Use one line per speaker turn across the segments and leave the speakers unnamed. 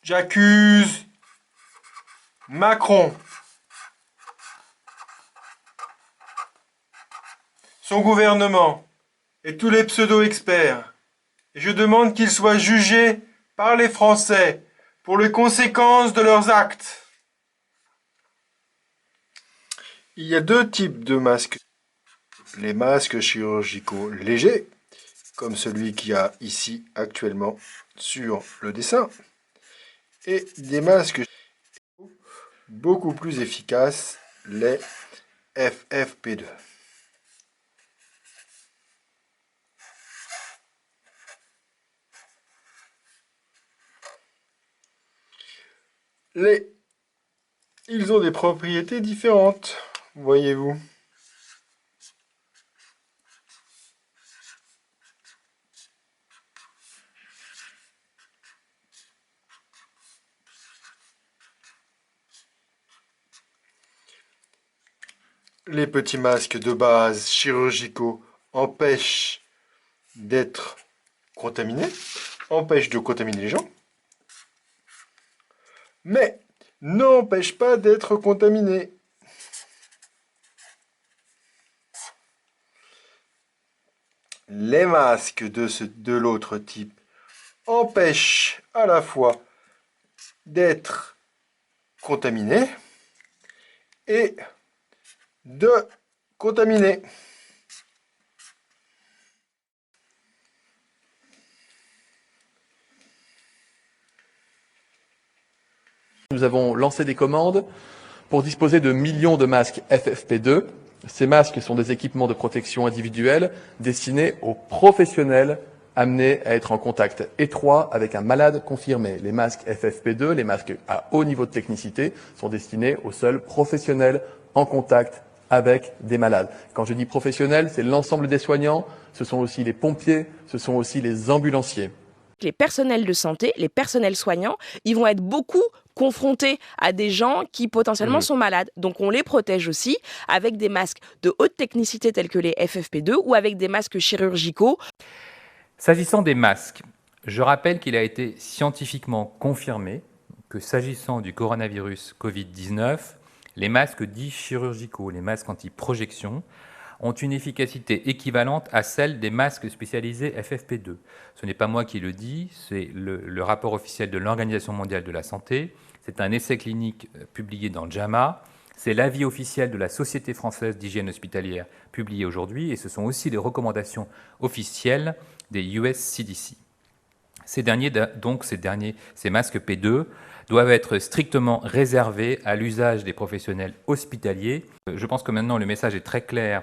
J'accuse Macron, son gouvernement et tous les pseudo-experts. Et je demande qu'ils soient jugés par les Français pour les conséquences de leurs actes. Il y a deux types de masques. Les masques chirurgicaux légers, comme celui qu'il y a ici actuellement sur le dessin, et des masques beaucoup plus efficaces, les FFP2. Ils ont des propriétés différentes, voyez-vous. Les petits masques de base chirurgicaux empêchent d'être contaminés, empêchent de contaminer les gens, mais n'empêchent pas d'être contaminés. Les masques de l'autre type empêchent à la fois d'être contaminés et de contaminer.
Nous avons lancé des commandes pour disposer de millions de masques FFP2. Ces masques sont des équipements de protection individuelle destinés aux professionnels amenés à être en contact étroit avec un malade confirmé. Les masques FFP2, les masques à haut niveau de technicité, sont destinés aux seuls professionnels en contact avec des malades. Quand je dis professionnels, c'est l'ensemble des soignants, ce sont aussi les pompiers, ce sont aussi les ambulanciers.
Les personnels de santé, les personnels soignants, ils vont être beaucoup confrontés à des gens qui potentiellement sont malades. Donc on les protège aussi avec des masques de haute technicité tels que les FFP2 ou avec des masques chirurgicaux.
S'agissant des masques, je rappelle qu'il a été scientifiquement confirmé que s'agissant du coronavirus Covid-19, les masques dits chirurgicaux, les masques anti-projection, ont une efficacité équivalente à celle des masques spécialisés FFP2. Ce n'est pas moi qui le dis, c'est le rapport officiel de l'Organisation mondiale de la santé, c'est un essai clinique publié dans JAMA, c'est l'avis officiel de la Société française d'hygiène hospitalière publié aujourd'hui, et ce sont aussi les recommandations officielles des US CDC. Ces masques P2 doivent être strictement réservés à l'usage des professionnels hospitaliers. Je pense que maintenant le message est très clair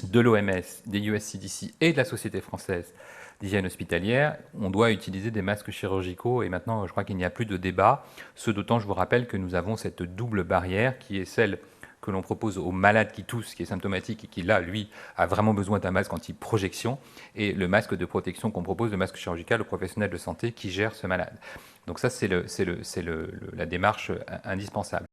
de l'OMS, des US CDC et de la Société française d'hygiène hospitalière. On doit utiliser des masques chirurgicaux et maintenant je crois qu'il n'y a plus de débat. Ce d'autant, je vous rappelle que nous avons cette double barrière qui est celle que l'on propose aux malades qui toussent, qui est symptomatique et qui, là, lui, a vraiment besoin d'un masque anti-projection, et le masque de protection qu'on propose, le masque chirurgical, au professionnel de santé qui gère ce malade. Donc ça, c'est la démarche indispensable.